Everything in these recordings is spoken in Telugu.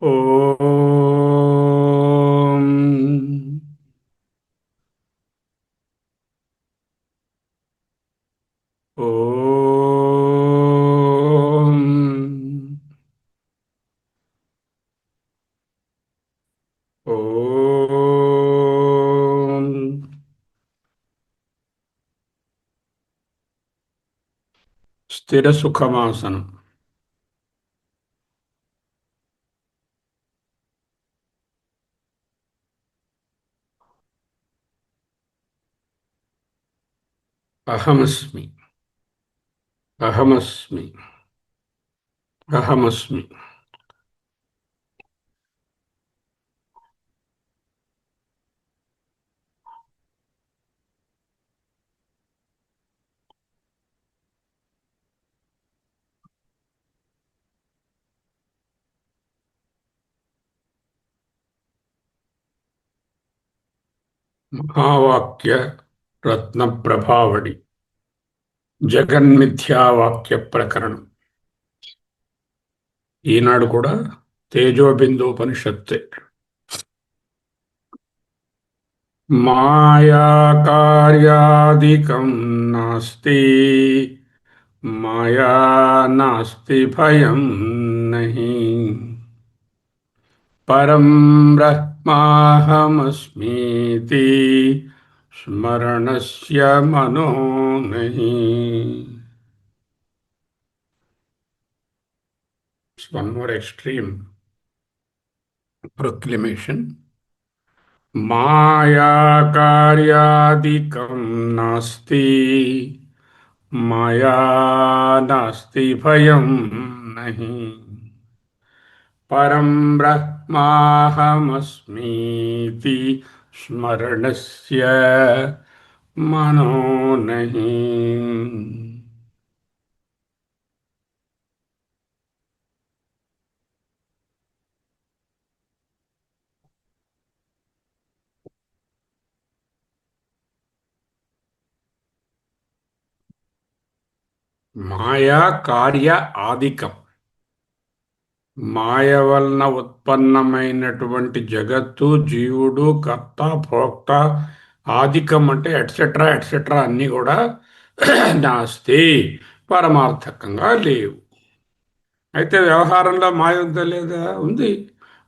ఓం ఓం ఓం స్థిర సుఖమాసనం. అహమస్మి. అహమస్మి. అహమస్మి. మహావాక్య రత్న ప్రభావడి. జగన్మిథ్యావాక్య ప్రకరణం. ఈనాడు కూడా తేజోబిందోపనిషత్తే. మాయా కార్యాదికం నాస్తి, మాయా నాస్తి భయం నహి, పరం బ్రహ్మాహమస్మీతి స్మరణస్య మనో నహి. One more extreme proclamation. మాయా కార్యాదికం నాస్తి, మాయా నాస్తి భయం నహి, పరం బ్రహ్మాహమస్మీతి స్మరణస్య మనో నహి. మాయా కార్య ఆదికం. మాయ వలన ఉత్పన్నమైనటువంటి జగత్తు, జీవుడు, కర్త, భోక్త, ఆదికం అంటే ఎట్సెట్రా ఎట్సెట్రా అన్నీ కూడా నాస్తి, పరమార్థకంగా లేవు. అయితే వ్యవహారంలో మాయ ఉందా లేదా? ఉంది.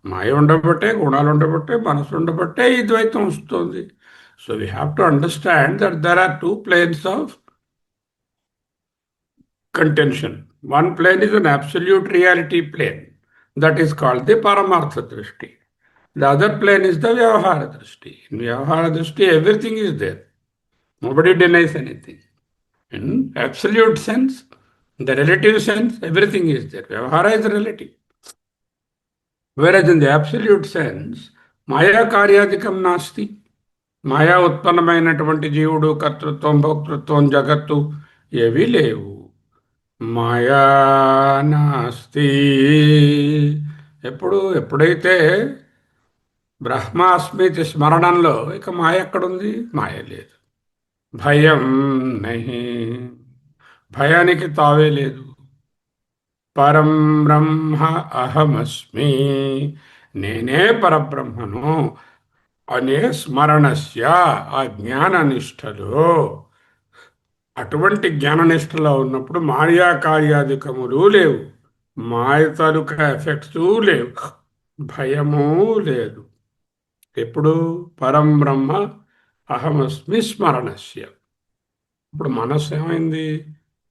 మాయ ఉండబట్టే, గుణాలు ఉండబట్టే, మనసు ఉండబట్టే ఈ ద్వైతం వస్తుంది. So we have to understand that there are two planes of contention. One plane is an absolute reality plane. That is called the Paramartha Drishti. The other plane is the Vyavahara Drishti. In Vyavahara Drishti, everything is there. Nobody denies anything. In absolute sense, in the relative sense, everything is there. Vyavahara is relative. Whereas in the absolute sense, Maya Karyadikam Nasti. మాయా ఉత్పన్నమైనటువంటి జీవుడు, కర్తృత్వం, భోక్తృత్వం, జగత్తు ఏవీ లేవు. మాయా నాస్తి. ఎప్పుడైతే బ్రహ్మాస్మితి స్మరణంలో ఇక మాయ ఎక్కడుంది? మాయ లేదు. భయం నహి. భయానికి తావే లేదు. పరం బ్రహ్మ అహమస్మి, నేనే పరబ్రహ్మను అనే స్మరణస్య, ఆ జ్ఞాననిష్టలో, అటువంటి జ్ఞాననిష్టలో ఉన్నప్పుడు మాయా కార్యాధికములు లేవు, మాయ తాలూకా ఎఫెక్ట్స్ లేవు, భయము లేదు. ఎప్పుడు? పరం బ్రహ్మ అహమస్మి స్మరణస్య. ఇప్పుడు మనస్సు ఏమైంది?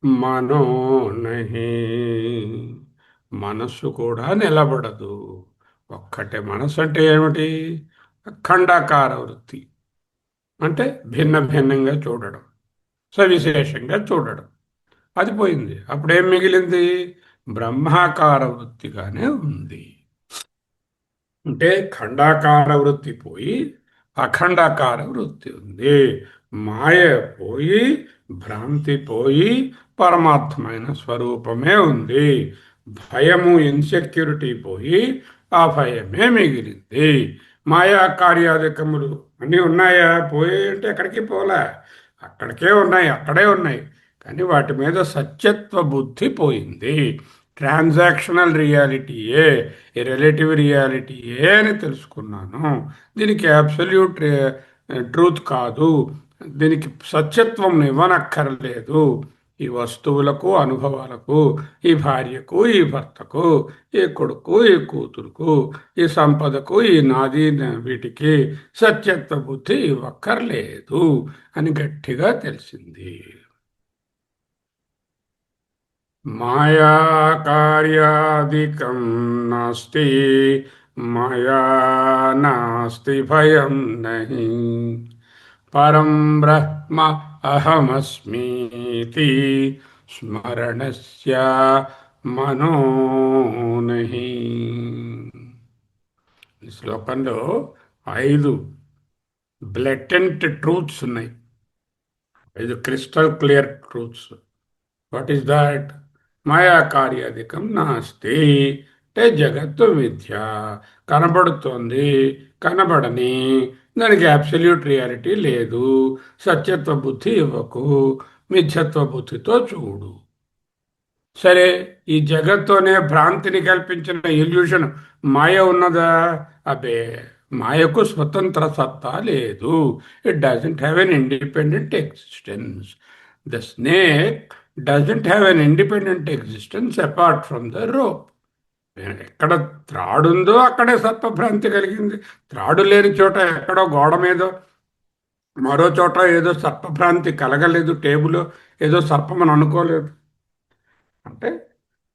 మనో నహి. మనస్సు కూడా నిలబడదు. ఒక్కటే మనస్సు అంటే ఏమిటి? ఖండాకార వృత్తి అంటే భిన్న భిన్నంగా చూడడం, సవిశేషంగా చూడడం. అది పోయింది. అప్పుడేం మిగిలింది? బ్రహ్మాకార వృత్తిగానే ఉంది. అంటే ఖండాకార వృత్తి పోయి అఖండాకార వృత్తి ఉంది. మాయ పోయి భ్రాంతి పోయి పరమార్థమైన స్వరూపమే ఉంది. భయము, ఇన్సెక్యూరిటీ పోయి ఆ భయమే మిగిలింది. మాయా కార్యాధికములు అన్నీ ఉన్నాయా? పోయి అంటే ఎక్కడికి పోలే, అక్కడికే ఉన్నాయి, అక్కడే ఉన్నాయి. కానీ వాటి మీద సత్యత్వ బుద్ధి పోయింది. ట్రాన్సాక్షనల్ రియాలిటీయే, ఈ రిలేటివ్ రియాలిటీయే అని తెలుసుకున్నాను. దీనికి అబ్సల్యూట్ ట్రూత్ కాదు, దీనికి సత్యత్వం ఇవ్వనక్కర్లేదు. ఈ వస్తువులకు, అనుభవాలకు, ఈ భార్యకు, ఈ భర్తకు, ఈ కొడుకు, ఈ కూతురుకు, ఈ సంపదకు, ఈ నాది వీటికి సత్యత్వ బుద్ధి ఇవ్వక్కర్లేదు అని గట్టిగా తెలిసింది. మాయా కార్యాదికం నాస్తి, మాయా నాస్తి భయం నహి, పరం బ్రహ్మ అహమస్మీతి స్మరణస్య మనో నహి. ఈ శ్లోకంలో 5 బ్లెటెంట్ ట్రూత్స్ ఉన్నాయి, 5 crystal clear truths. What is that? మాయా కార్యాధికం నాస్తి అంటే జగత్తు మిథ్య, కనబడుతోంది, కనబడని దానికి అబ్సల్యూట్ రియాలిటీ లేదు. సత్యత్వ బుద్ధి ఇవ్వకు, మిథ్యత్వ బుద్ధితో చూడు. సరే, ఈ జగత్తోనే భ్రాంతిని కల్పించిన ఇల్యూషన్ మాయ ఉన్నదా? అబ్బే, మాయకు స్వతంత్ర సత్తా లేదు. It doesn't have an independent existence. The snake doesn't have an independent existence apart from the rope. ఎక్కడ త్రాడు ఉందో అక్కడే సర్పభ్రాంతి కలిగింది. త్రాడు లేని చోట ఎక్కడో గోడ మీదో మరో చోట ఏదో సర్పభ్రాంతి కలగలేదు, టేబుల్ ఏదో సర్పమని అనుకోలేదు. అంటే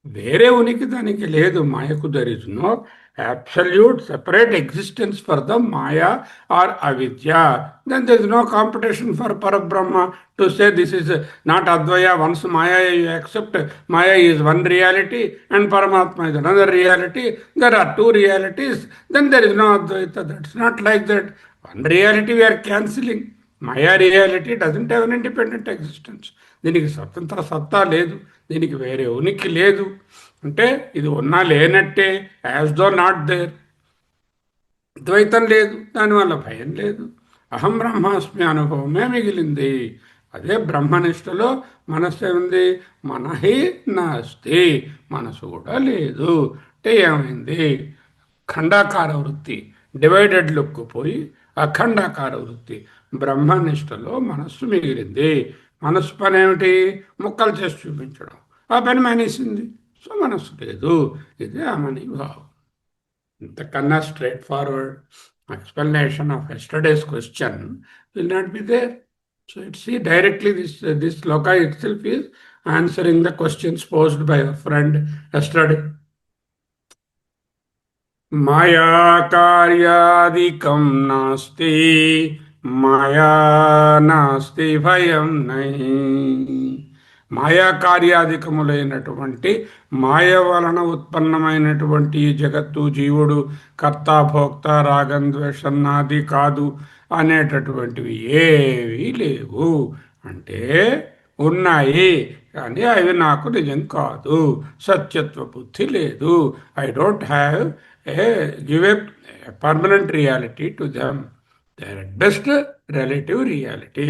వేరే ఉనికి దానికి లేదు. మాయకు there is no absolute separate existence for the Maya or Avidya. Then there is no competition for Parabrahma to say this is not Advaya. Once Maya you accept, Maya is one reality and Paramatma is another reality. There are 2 realities. Then there is no Advaita. That's not like that. One reality we are cancelling. Maya reality doesn't have an independent existence. దీనికి స్వతంత్ర సత్తా లేదు, దీనికి వేరే ఉనికి లేదు. అంటే ఇది ఉన్నా లేనట్టే, యాజ్ దో నాట్ దేర్. ద్వైతం లేదు, దానివల్ల భయం లేదు. అహం బ్రహ్మాస్మి అనుభవమే మిగిలింది. అదే బ్రహ్మనిష్టలో మనస్సు ఉంది, మనహి నాస్తి, మనసు కూడా లేదు. అంటే ఏమైంది? ఖండాకార వృత్తి, డివైడెడ్ లుక్ పోయి అఖండాకార వృత్తి. బ్రహ్మనిష్టలో మనస్సు మిగిలింది. మనస్సు పని ఏమిటి? ముక్కలు చేసి చూపించడం. ఆ పని మానేసింది, సో మనస్సు లేదు. ఇదే అమని భావం. ఇంతకన్నా straight forward explanation of yesterday's question will not be there. So it's see directly this sloka itself is answering the questions posed by our friend yesterday. Maya karyadikam nasti, maya nasti bhayam nahi. మాయా కార్యాధికములైనటువంటి మాయ వలన ఉత్పన్నమైనటువంటి జగత్తు, జీవుడు, కర్త, భోక్త, రాగం, ద్వేషం నాది కాదు అనేటటువంటివి ఏవీ లేవు. అంటే ఉన్నాయి కానీ అవి నాకు నిజం కాదు, సత్యత్వ బుద్ధి లేదు. I don't have give a permanent reality to them. They are at best relative reality.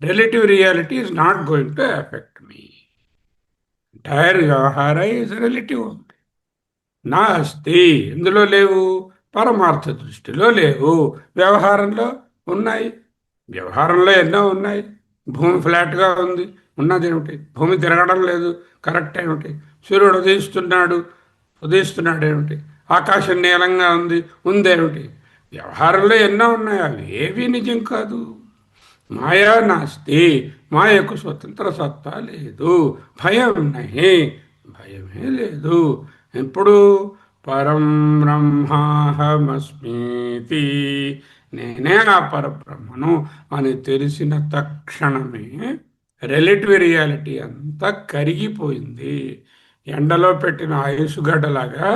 Relative reality is not going to affect me. Entire వ్యవహార is relative. నాస్తి, ఇందులో లేవు. పరమార్థ దృష్టిలో లేవు, వ్యవహారంలో ఉన్నాయి. వ్యవహారంలో ఎన్నో ఉన్నాయి. భూమి ఫ్లాట్గా ఉంది, ఉన్నది ఏమిటి? భూమి తిరగడం లేదు, కరెక్ట్ ఏమిటి? సూర్యుడు ఉదయిస్తున్నాడు ఏమిటి? ఆకాశం నీలంగా ఉందేమిటి? వ్యవహారంలో ఎన్నో ఉన్నాయి, అవి ఏవి నిజం కాదు. మాయా నాస్తి, మాయకు స్వతంత్ర సత్తా లేదు. భయం నహి, భయమే లేదు. ఎప్పుడు? పరం బ్రహ్మాహమస్మీతి, నేనే ఆ పరబ్రహ్మను అని తెలిసిన తక్షణమే రిలేటివ్ రియాలిటీ అంతా కరిగిపోయింది. ఎండలో పెట్టిన ఐసుగడ్డలాగా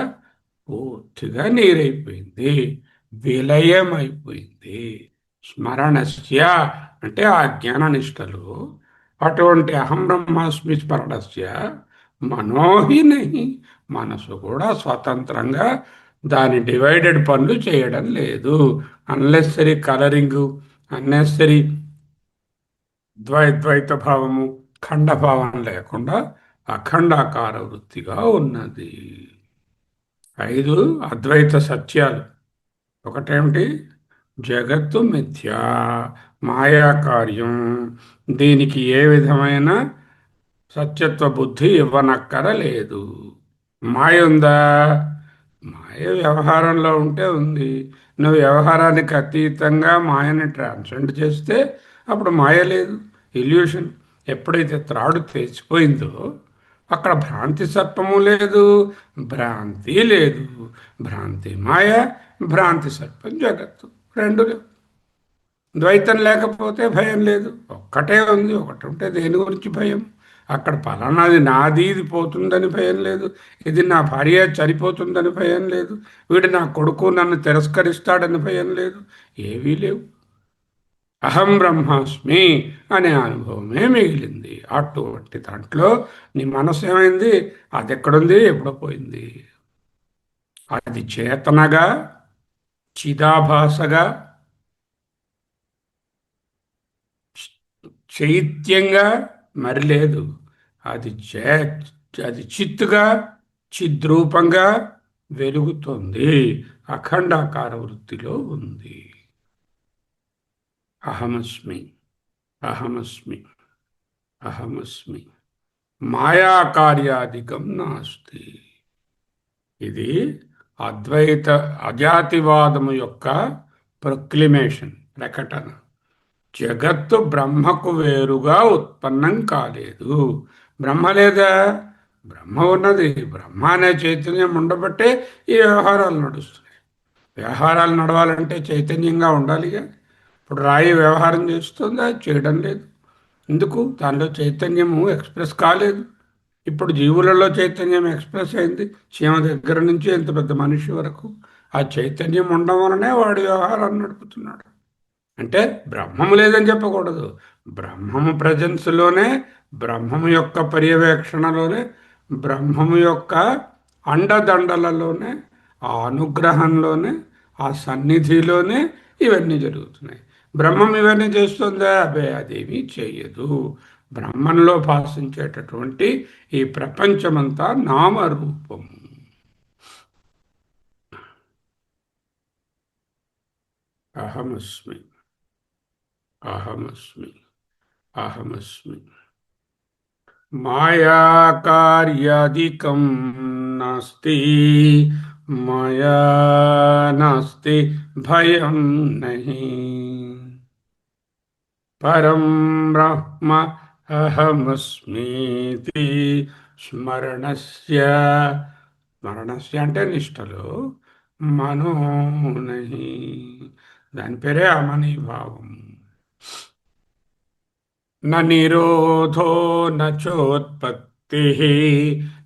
పూర్తిగా నీరైపోయింది, విలయమైపోయింది. స్మరణస్య అంటే ఆ జ్ఞాననిష్టలు, అటువంటి అహం బ్రహ్మాస్మి స్మరణస్య మనోహి నహి, మనసు కూడా స్వతంత్రంగా దాని డివైడెడ్ పనులు చేయడం లేదు. అన్నెసరీ కలరింగు, అన్నెసరీ ద్వైత భావము, ఖండభావం లేకుండా అఖండాకార వృత్తిగా ఉన్నది. 5 అద్వైత సత్యాలు. ఒకటేమిటి? జగత్తు మిథ్యా, మాయా కార్యం, దీనికి ఏ విధమైన సత్యత్వ బుద్ధి ఇవ్వనక్కరలేదు. మాయ ఉందా? మాయ వ్యవహారంలో ఉంటే ఉంది. నువ్వు వ్యవహారానికి అతీతంగా మాయని ట్రాన్సెండ్ చేస్తే అప్పుడు మాయ లేదు, ఇల్యూషన్. ఎప్పుడైతే త్రాడు తెచ్చిపోయిందో అక్కడ భ్రాంతి సర్పము లేదు, భ్రాంతి లేదు. భ్రాంతి మాయ, భ్రాంతి సర్పం జగత్తు, రెండు లేవు. ద్వైతం లేకపోతే భయం లేదు, ఒక్కటే ఉంది. ఒకటి ఉంటే దేని గురించి భయం? అక్కడ పలానాది నాది, ఇది పోతుందని భయం లేదు. ఇది నా భార్య చనిపోతుందని భయం లేదు. వీడు నా కొడుకు నన్ను తిరస్కరిస్తాడని భయం లేదు. ఏవీ లేవు. అహం బ్రహ్మాస్మి అనే అనుభవమే మిగిలింది. అటువంటి దాంట్లో నీ మనసు ఏమైంది? అది ఎక్కడుంది? ఎప్పుడో పోయింది. అది చేతనగా, చిదాభాసగా, చైత్యంగా మరి లేదు. అది అది చిత్తుగా, చిద్రూపంగా వెలుగుతుంది. అఖండాకార వృత్తిలో ఉంది. అహమస్మి, అహమస్మి, అహమస్మి. మాయాకార్యాధికం నాస్తి. ఇది అద్వైత అజాతివాదము యొక్క ప్రొక్లిమేషన్, ప్రకటన. జగత్తు బ్రహ్మకు వేరుగా ఉత్పన్నం కాలేదు. బ్రహ్మ లేదా? బ్రహ్మ ఉన్నది. బ్రహ్మ అనే చైతన్యం ఉండబట్టే ఈ వ్యవహారాలు నడుస్తున్నాయి. వ్యవహారాలు నడవాలంటే చైతన్యంగా ఉండాలిగా. ఇప్పుడు రాయి వ్యవహారం చేస్తుందా? చేయడం లేదు. ఎందుకు? దానిలో చైతన్యము ఎక్స్ప్రెస్ కాలేదు. ఇప్పుడు జీవులలో చైతన్యం ఎక్స్ప్రెస్ అయింది. చీమ దగ్గర నుంచి ఎంత పెద్ద మనిషి వరకు ఆ చైతన్యం ఉండడం వలనే వాడి వ్యవహారాన్ని నడుపుతున్నాడు. అంటే బ్రహ్మము లేదని చెప్పకూడదు. బ్రహ్మము ప్రజెన్స్లోనే, బ్రహ్మము యొక్క పర్యవేక్షణలోనే, బ్రహ్మము యొక్క అండదండలలోనే, ఆ అనుగ్రహంలోనే, ఆ సన్నిధిలోనే ఇవన్నీ జరుగుతున్నాయి. బ్రహ్మం ఇవన్నీ చేస్తుందా? అబే, అదేమీ చేయదు. బ్రహ్మంలో భాషించేటటువంటి ఈ ప్రపంచమంతా నామరూపము. అహమస్మి, అహమస్మి, అహమస్మి. మాయాకార్యాదికం నాస్తి, మాయా నాస్తి భయం నహి. పరం బ్రహ్మ అహమస్మీతి స్మరణస్య, స్మరణస్య అంటే నిష్టలో, మనో నహి, దాని పేరే అమనీభావం. న నిరోధో న చోత్పత్తి,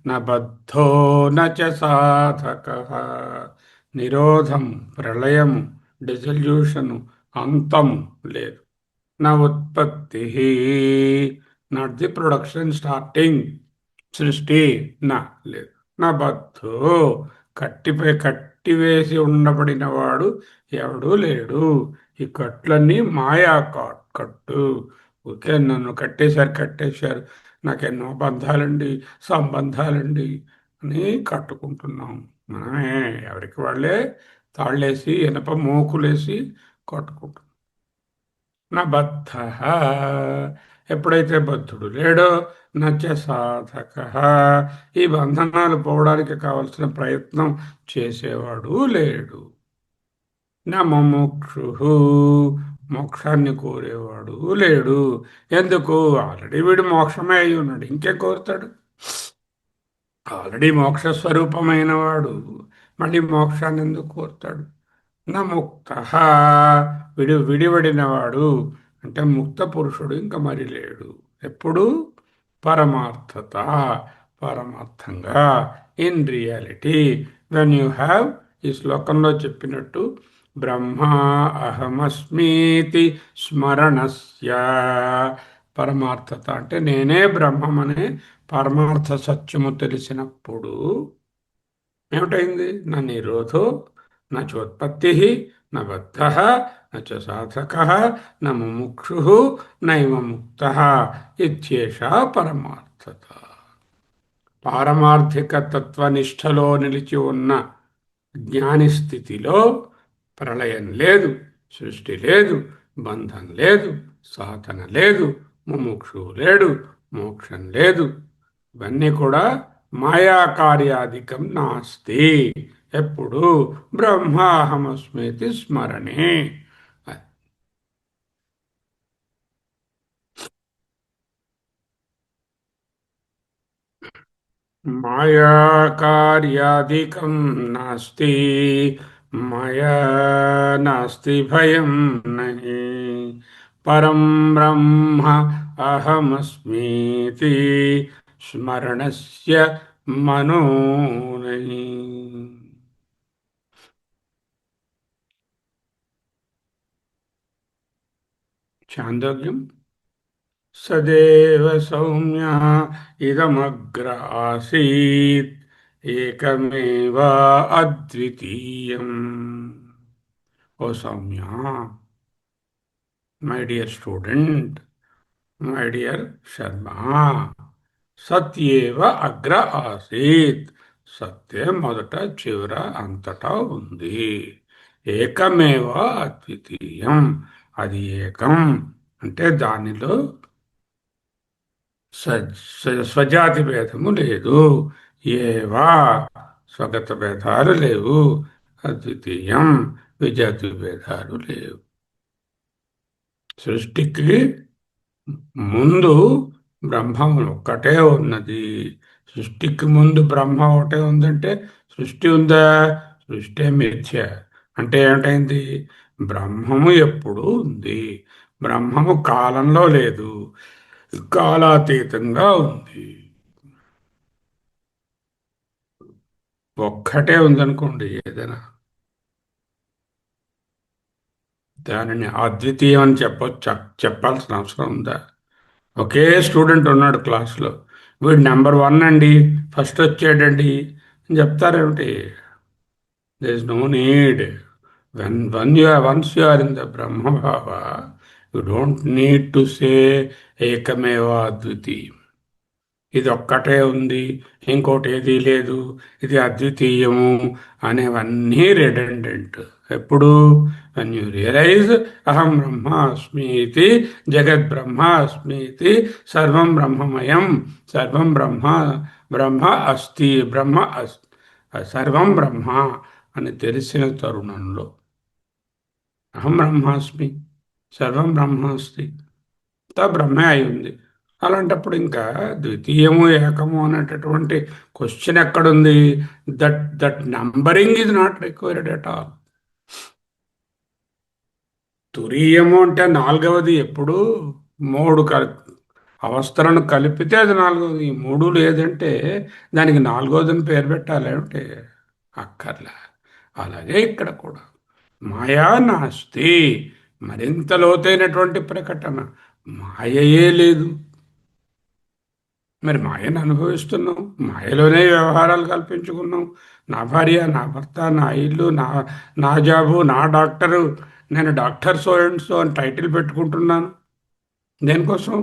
న బద్ధో న చ సాధక. నిరోధం, ప్రళయము, డిజల్యూషను, అంతము లేదు. నా ఉత్పత్తి, నాట్ ది ప్రొడక్షన్ స్టార్టింగ్, సృష్టి నా లేదు. నా బద్ధో, కట్టివేసి ఉండబడిన వాడు ఎవడూ లేడు. ఈ కట్లన్నీ మాయా కట్టు. ఓకే, నన్ను కట్టేశారు, నాకెన్నో బంధాలండి, సంబంధాలండి అని కట్టుకుంటున్నాం. మనమే ఎవరికి వాళ్ళే తాళ్ళేసి, ఇనప మోకులేసి కట్టుకుంటున్నాం. నా బద్ధ, ఎప్పుడైతే బద్ధుడు లేడో, నచ సాధక, ఈ బంధనాలు పోవడానికి కావలసిన ప్రయత్నం చేసేవాడు లేడు. నా ముముక్షు, మోక్షాన్ని కోరేవాడు లేడు. ఎందుకు? ఆల్రెడీ వీడు మోక్షమే అయి ఉన్నాడు, ఇంకేం కోరుతాడు? ఆల్రెడీ మోక్ష స్వరూపమైన వాడు మళ్ళీ మోక్షాన్ని ఎందుకు కోరుతాడు? నా ముక్త, విడివడినవాడు అంటే ముక్త పురుషుడు ఇంకా మరి లేడు. ఎప్పుడు? పరమార్థత, పరమార్థంగా, in reality. When you have, ఈ శ్లోకంలో చెప్పినట్టు, బ్రహ్మ అహమస్మీతి స్మరణస్య, పరమార్థత అంటే నేనే బ్రహ్మమనే పరమార్థ సత్యము తెలిసినప్పుడు ఏమిటైంది? నా నిరోధో న చోత్పత్తి, న బద్ధ, న చ సాధక, న ముముక్షు, నైవ ముక్త, ఇత్యేషా పరమార్థత. పారమార్థిక తత్వనిష్టలో నిలిచి ఉన్న జ్ఞాని స్థితిలో ప్రళయం లేదు, సృష్టి లేదు, బంధం లేదు, సాధన లేదు, ముముక్షు లేడు, మోక్షం లేదు. ఇవన్నీ కూడా మాయా కార్యాధికం నాస్తి. ఎప్పుడు బ్రహ్మాహమస్మేతి స్మరణే. మాయా కార్యాధికం నాస్తి, మయా నాస్తి భయం నహి, పరం బ్రహ్మ అహమస్మీతి స్మరణస్య మనో నహి. చాందోగ్యం సదేవ సౌమ్య ఇదమగ్ర ఆసీత్ ఏకమేవ అద్వితీయం. ఓ సౌమ్య, my dear student, my dear Sharma, సత్యేవ అగ్ర ఆసీత్. సత్యం మొదట చివర అంతటా ఉంది. ఏకమేవ అద్వితీయం, అది ఏకం అంటే దానిలో స్వజాతి భేదము లేదు. ఏవా స్వగత భేదాలు లేవు. అద్వితీయం విజాతి భేదాలు లేవు. సృష్టికి ముందు బ్రహ్మం ఒక్కటే ఉన్నది. సృష్టికి ముందు బ్రహ్మ ఒకటే ఉందంటే సృష్టి ఉందా? సృష్టి మిథ్య. అంటే ఏమిటైంది? బ్రహ్మము ఎప్పుడూ ఉంది. బ్రహ్మము కాలంలో లేదు, కాలాతీతంగా ఉంది. ఒక్కటే ఉందనుకోండి ఏదైనా, దానిని అద్వితీయం అని చెప్పాల్సిన అవసరం ఉందా? ఒకే స్టూడెంట్ ఉన్నాడు క్లాస్లో, వీడు నెంబర్ వన్ అండి, ఫస్ట్ వచ్చాడండి అని చెప్తారేమిటి? There is no need. Once you are in the బ్రహ్మభావ, you don't need to say ఏకమేవ అద్వితీయం. ఇది ఒక్కటే ఉంది, ఇంకోటి ఏదీ లేదు, ఇది అద్వితీయము అనేవన్నీ రెడెండెంట్. ఎప్పుడు? వెన్ యూ రియలైజ్ అహం బ్రహ్మాస్మి ఇది, జగత్ బ్రహ్మాస్మి, సర్వం బ్రహ్మమయం, సర్వం బ్రహ్మ, బ్రహ్మ అస్తి, బ్రహ్మ సర్వం బ్రహ్మ అని తెలిసిన తరుణంలో అహం బ్రహ్మాస్మి, సర్వం బ్రహ్మాస్తి, బ్రహ్మే అయి ఉంది. అలాంటప్పుడు ఇంకా ద్వితీయము ఏకము అనేటటువంటి క్వశ్చన్ ఎక్కడుంది? That numbering is not required at all. తురీయము అంటే నాలుగవది ఎప్పుడు మూడు అవస్థలను కలిపితే అది నాలుగవది. ఈ మూడు లేదంటే దానికి నాలుగవదని పేరు పెట్టాలంటే అక్కర్లే. అలాగే ఇక్కడ కూడా మాయా నాస్తి, మరింత లోతైనటువంటి ప్రకటన. మాయయే లేదు. మరి మాయను అనుభవిస్తున్నాం, మాయలోనే వ్యవహారాలు కల్పించుకున్నాం. నా భార్య, నా భర్త, నా ఇల్లు, నా జాబు, నా డాక్టరు, నేను డాక్టర్ సో అండ్ సో అని టైటిల్ పెట్టుకుంటున్నాను. దేనికోసం?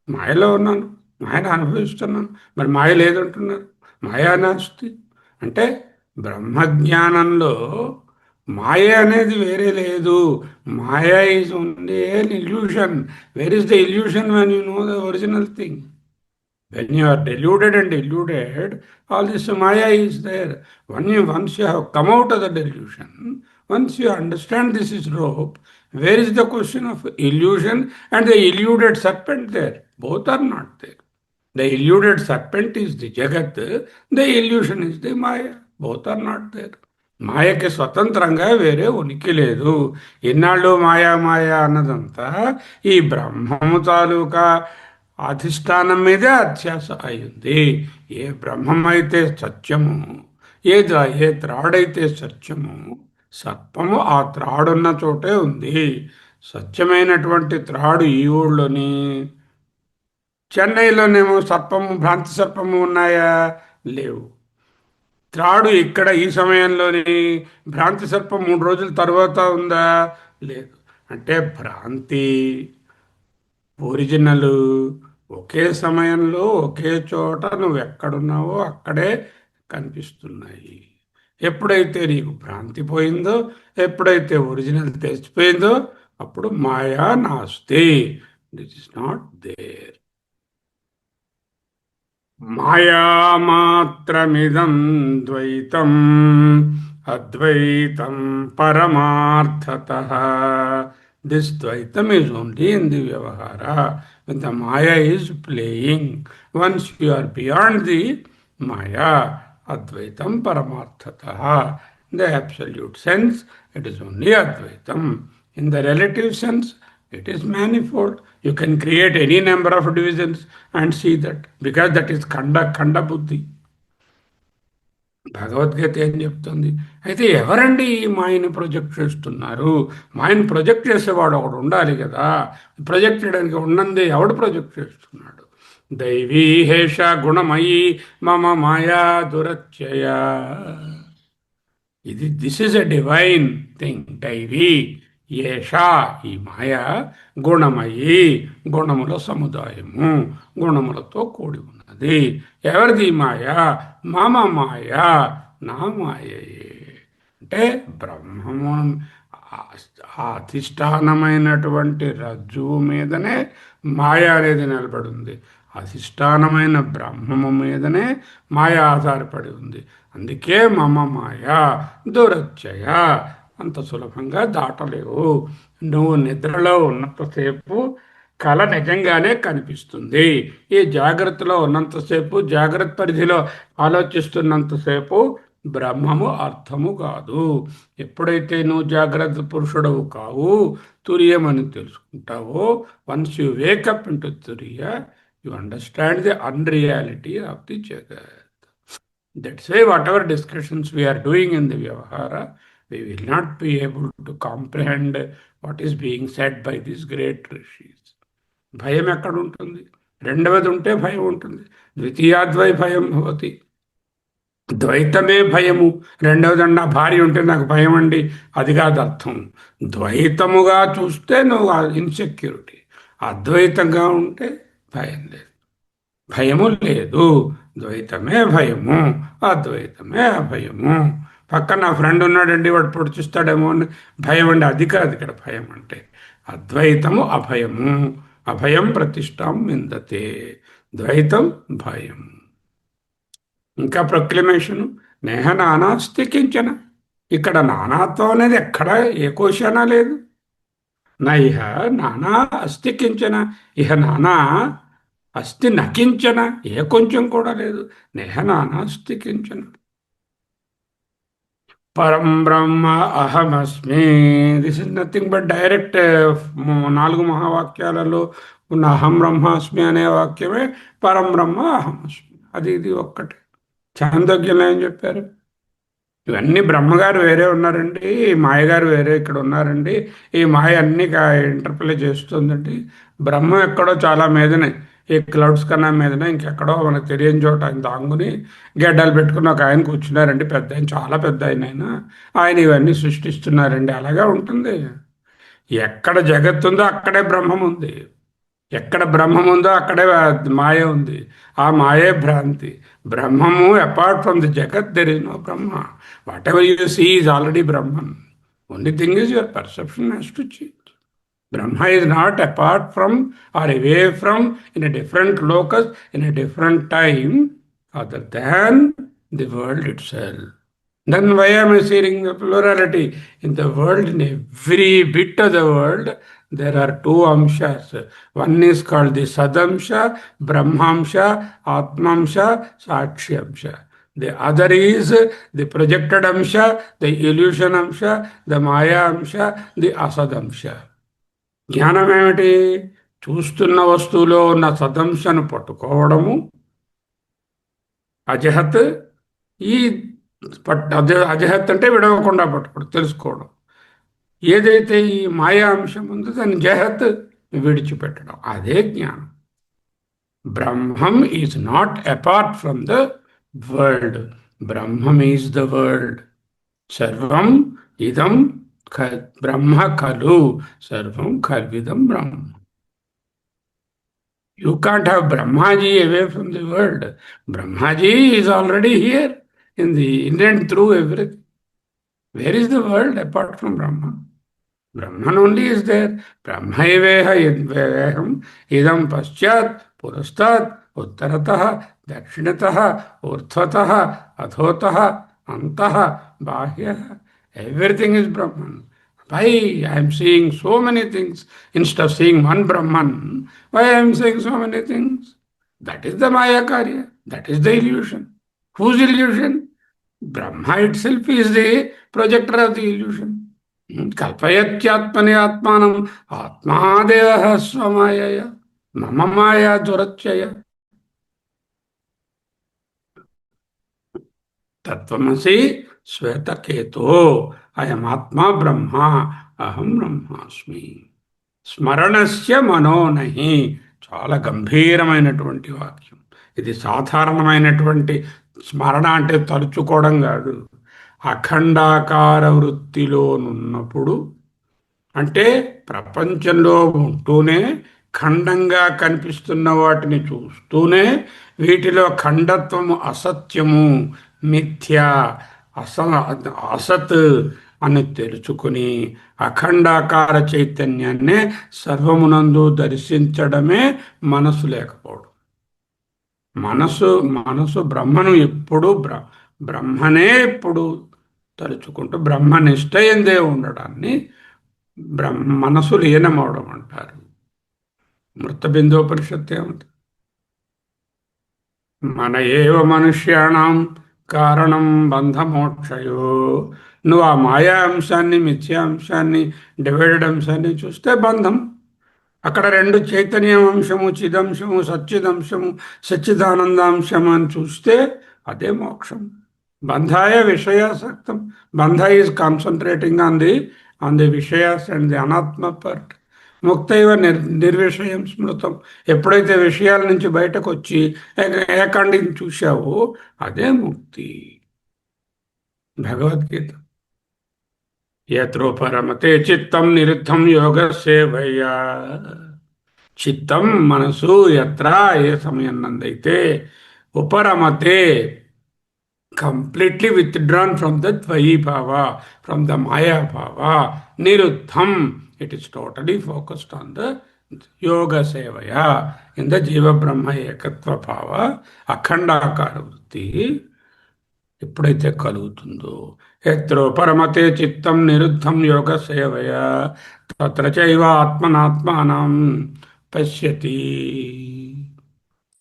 మాయలో ఉన్నాను, మాయను అనుభవిస్తున్నాను. మరి మాయ లేదంటున్నారు. మాయా నాస్తి అంటే బ్రహ్మజ్ఞానంలో మాయ అనేది వేరే లేదు. Maya is only an illusion. Where is the illusion when you know the original thing? When you are deluded and illuded, all this Maya is there. Once you have come out of the delusion, once you understand this is rope, where is the question of illusion and the illuded serpent there? Both are not there. The illuded serpent is the Jagat, the illusion is the Maya. Both are not there. మాయకి స్వతంత్రంగా వేరే ఉనికి లేదు. ఇన్నాళ్ళు మాయా మాయా అన్నదంతా ఈ బ్రహ్మము తాలూకా అధిష్టానం మీదే అధ్యాస అయింది. ఏ బ్రహ్మమైతే సత్యము, ఏ త్రాడైతే సత్యము, సర్పము ఆ త్రాడున్న చోటే ఉంది. సత్యమైనటువంటి త్రాడు ఈ ఊళ్ళోని, చెన్నైలోనేమో సర్పము, భ్రాంతి సర్పము ఉన్నాయా? లేవు. త్రాడు ఇక్కడ ఈ సమయంలోని, భ్రాంతి సర్పం 3 రోజుల తర్వాత ఉందా? లేదు. అంటే భ్రాంతి, ఒరిజినల్ ఒకే సమయంలో ఒకే చోట నువ్వు ఎక్కడున్నావో అక్కడే కనిపిస్తున్నాయి. ఎప్పుడైతే నీకు భ్రాంతి పోయిందో, ఎప్పుడైతే ఒరిజినల్ తెలిసిపోయిందో, అప్పుడు మాయా నాస్తి, దిస్ ఇస్ నాట్ దేర్. మాయామాత్రమిదం ద్వైతం అద్వైతం పరమార్థతః. దిస్ ద్వైతం is only in the vyavahara. When the maya is playing, once you are beyond the maya, advaitam paramarthatah. In the absolute sense, it is only advaitam. In the relative sense, it is manifold. You can create any number of divisions and see that, because that is khanda buddhi. Bhagavad Gita ఏం చెప్తుంది? అయితే ఎవరండి ఈ మాయని ప్రొజెక్ట్ చేస్తున్నారు? మాయని ప్రొజెక్ట్ చేసేవాడు ఒకడు ఉండాలి కదా. ప్రొజెక్ట్ చేయడానికి ఉన్నందే ఎవడు ప్రొజెక్ట్ చేస్తున్నాడు? దైవీ హేష గుణమయీ మమ మాయా దురత్యయ. This is a divine thing. దైవీ ఏషా, ఈ మాయ, గుణమయీ, గుణముల సముదాయము, గుణములతో కూడి ఉన్నది. ఎవరిది మాయ? మమ మాయ, నా మాయయే. అంటే బ్రహ్మము అధిష్టానమైనటువంటి రజ్జువు మీదనే మాయ అనేది నిలబడి ఉంది. అధిష్టానమైన బ్రహ్మము మీదనే మాయ ఆధారపడి ఉంది. అందుకే మమ మాయ దురత్యయ, అంత సులభంగా దాటలేవు. నువ్వు నిద్రలో ఉన్నంతసేపు కళ నిజంగానే కనిపిస్తుంది. ఈ జాగ్రత్తలో ఉన్నంతసేపు, జాగ్రత్త పరిధిలో ఆలోచిస్తున్నంతసేపు బ్రహ్మము అర్థము కాదు. ఎప్పుడైతే నువ్వు జాగ్రత్త పురుషుడవు కావు, తుర్యమని తెలుసుకుంటావో, once you wake up into turya, you understand the unreality of the jagat. That's why whatever discussions we are doing in the Vyavahara, we will not be able to comprehend what is being said by these great rishis. భయం ఎక్కడ ఉంటుంది? రెండవది ఉంటే భయం ఉంటుంది. ద్వితీయాద్వై భయం భవతి. ద్వైతమే భయము. రెండవది నా భార్య ఉంటే నాకు భయం అండి, అది కాదు అర్థం. ద్వైతముగా చూస్తే నువ్వు ఇన్సెక్యూరిటీ, అద్వైతంగా ఉంటే భయం లేదు, భయము లేదు. ద్వైతమే భయము, అద్వైతమే అభయము. పక్కన నా ఫ్రెండ్ ఉన్నాడండి, వాడు పొడిచిస్తాడేమో అని భయం అండి, అది కాదు ఇక్కడ భయం అంటే. అద్వైతము అభయము, అభయం ప్రతిష్టాం విందతే, ద్వైతం భయం. ఇంకా ప్రొక్లమేషను నేహ నానాస్తి కించన. ఇక్కడ నానాత్వం అనేది ఎక్కడ ఏ కోశానా లేదు. నా ఇహ నానా అస్తి కించన, ఇహ నానా అస్తి నకించన, ఏ కొంచెం కూడా లేదు. నేహ నానాస్తి కించన. పరం బ్రహ్మ అహమస్మి. This is nothing but direct 4 మహావాక్యాలలో ఉన్న అహం బ్రహ్మాస్మి అనే వాక్యమే పరం బ్రహ్మ అహమస్మి. అది ఇది ఒక్కటే. చాందోగ్యంలో ఏం చెప్పారు? ఇవన్నీ బ్రహ్మగారు వేరే ఉన్నారండి, మాయగారు వేరే ఇక్కడ ఉన్నారండి, ఈ మాయ అన్ని ఇంటర్ప్లే చేస్తుందండి. బ్రహ్మం ఎక్కడో చాలా మీదనే, ఈ క్లౌడ్స్ కన్నా మీదనే ఇంకెక్కడో మనకు తెలియని చోట ఆయన దాంగుని గడ్డలు పెట్టుకుని ఒక ఆయన కూర్చున్నారండి, పెద్ద ఆయన, చాలా పెద్ద ఆయన ఇవన్నీ సృష్టిస్తున్నారండి. అలాగే ఉంటుంది. ఎక్కడ జగత్తు ఉందో అక్కడే బ్రహ్మం ఉంది, ఎక్కడ బ్రహ్మం ఉందో అక్కడే మాయ ఉంది. ఆ మాయే భ్రాంతి. బ్రహ్మము అపార్ట్ ఫ్రమ్ ది జగత్ there is no Brahma. Whatever you see is already Brahman. Only thing is your perception has to change. Brahma is not apart from or away from, in a different locus, in a different time, other than the world itself. Then why am I seeing the plurality? In the world, in every bit of the world, there are 2 amshas. One is called the Sadamsha, Brahmamsha, Atmamsha, Sakshyamsha. The other is the projected amsha, the illusion amsha, the Maya amsha, the Asadamsha. జ్ఞానం ఏమిటి? చూస్తున్న వస్తువులో ఉన్న సదంశను పట్టుకోవడము అజహత్. ఈ అజహత్ అంటే విడవకుండా పట్టుకోవడం, తెలుసుకోవడం. ఏదైతే ఈ మాయా అంశం ఉందో దాన్ని జహత్, విడిచిపెట్టడం, అదే జ్ఞానం. Brahmam is not apart from the world. Brahmam is the world. సర్వం ఇదం బ్రహ్మ ఖలు, సర్వం ఖల్విదం బ్రహ్మ. You can't have Brahmaji away from the world. Brahmaji is already here in and through everything. Where is the world apart from Brahma? Brahman only is there. Brahmaiveha yadveham idam paschat purastat uttaratah dakshinatah urthvatah adhotah antah bahyah. Everything is Brahman. Why I am seeing so many things instead of seeing one Brahman? Why I am seeing so many things? That is the Maya Karya. That is the illusion. Whose illusion? Brahma itself is the projector of the illusion. కల్పయత్యాత్మని ఆత్మానం ఆత్మాదేవ స్వమాయ మమ మాయా దురత్యయ తత్వమసి శ్వేతకేతో అయమాత్మా బ్రహ్మ అహం బ్రహ్మాస్మి స్మరణస్య మనోనహి. చాలా గంభీరమైనటువంటి వాక్యం ఇది. సాధారణమైనటువంటి స్మరణ అంటే తలుచుకోవడం కాదు. అఖండాకార వృత్తిలోనున్నప్పుడు అంటే ప్రపంచంలో ఉంటూనే ఖండంగా కనిపిస్తున్న వాటిని చూస్తూనే వీటిలో ఖండత్వము అసత్యము మిథ్య అసత్ అని తెలుసుకుని అఖండాకార చైతన్యాన్నే సర్వమునందు దర్శించడమే మనసు లేకపోవడం. మనసు బ్రహ్మను ఎప్పుడు బ్రహ్మనే ఎప్పుడు తలుచుకుంటూ బ్రహ్మనిష్ట ఎందే ఉండడాన్ని మనసు లీనమవడం అంటారు. మృతబిందోపనిషత్తు ఏమంటారు? మన ఏవ మనుష్యాణం కారణం బంధమోక్షయో. నువ్వు ఆ మాయా అంశాన్ని మిథ్యా అంశాన్ని డివైడెడ్ అంశాన్ని చూస్తే బంధం. అక్కడ రెండు చైతన్య అంశము చిదంశము సచ్చిదంశము సచ్చిదానందాంశము అని చూస్తే అదే మోక్షం. బంధాయ విషయాసక్తం. Bandha is concentrating on the vishayas and the anatma part. ముక్తైవ నిర్విషయం స్మృతం. ఎప్పుడైతే విషయాల నుంచి బయటకు వచ్చి ఏకాండిని చూశావో అదే ముక్తి. భగవద్గీత. యత్రో పరమతే చిత్తం నిరుద్ధం యోగ సేవయ్యా. చిత్తం మనసు ఎత్ర ఏ సమయం నందైతే ఉపరమతే completely withdrawn from the Dvayi Bhava, from the Maya Bhava, Niruddham, it is totally focused on the Yoga Sevaya, in the Jiva Brahma Ekatva Bhava, Akhandakara Vritti, ఎప్పుడైతే కలుగుతుందో ఎత్రో పరమతే చిత్తం నిరుద్ధం యోగ సేవయ తత్ర చైవ ఆత్మనాత్మానం పశ్యతి.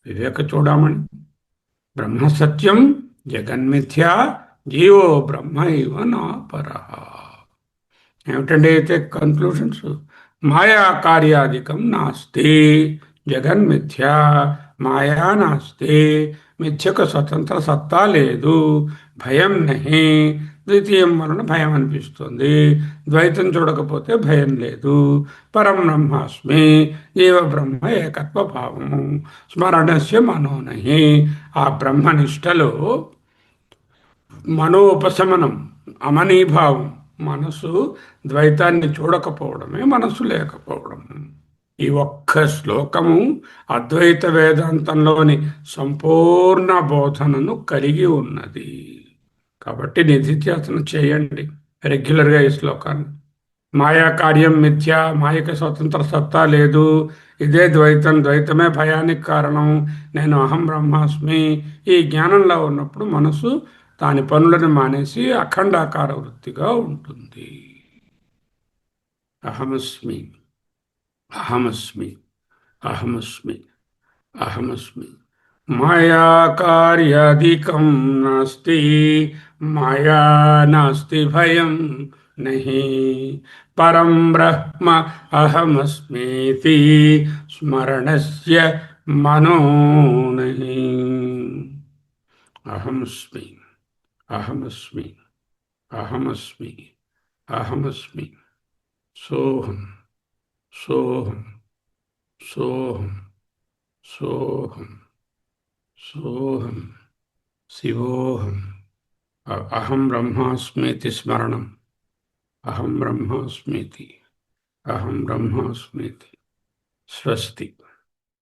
వివేక చూడమని. బ్రహ్మ సత్యం జగన్మిథ్యా జీవో బ్రహ్మ ఇవ నా పరః. ఏమిటండి అయితే కన్క్లూషన్స్? మాయా కార్యాధికం నాస్తి, జగన్మిథ్యా, మాయా నాస్తి, మిథ్యకు స్వతంత్ర సత్తా లేదు, భయం నహి, ద్వితీయం వలన భయం అనిపిస్తుంది, ద్వైతం చూడకపోతే భయం లేదు, పరం బ్రహ్మాస్మి, జీవ బ్రహ్మ ఏకత్వ భావము, స్మరణస్య మనోనహి. ఆ బ్రహ్మనిష్టలో మనోపశమనం, అమనీభావం, మనసు ద్వైతాన్ని చూడకపోవడమే మనసు లేకపోవడం. ఈ ఒక్క శ్లోకము అద్వైత వేదాంతంలోని సంపూర్ణ బోధనను కలిగి ఉన్నది. కాబట్టి నిధిధ్యాసన చేయండి రెగ్యులర్గా ఈ శ్లోకాన్ని. మాయా కార్యం మిథ్య, మాయకి స్వతంత్ర సత్తా లేదు, ఇదే ద్వైతం, ద్వైతమే భయానికి కారణం, నేను అహం బ్రహ్మాస్మి, ఈ జ్ఞానంలో ఉన్నప్పుడు మనసు దాని పనులను మానేసి అఖండాకార వృత్తిగా ఉంటుంది. అహమస్మి అహమస్మి అహమస్మి అహమస్మి. మాయా కార్యాధికం నాస్తి, మాయా నాస్తి భయం నహి, పరం బ్రహ్మ అహమస్మీతి స్మరణస్య మనో నహి. అహమస్మి అహమస్మి అహమస్మి అహమస్మి. సోహం సోహం సోహం సోహం సోహం శివోహం. అహం బ్రహ్మాస్మీతి స్మరణం, అహం బ్రహ్మాస్మీతి, అహం బ్రహ్మాస్మీతి. స్వస్తి.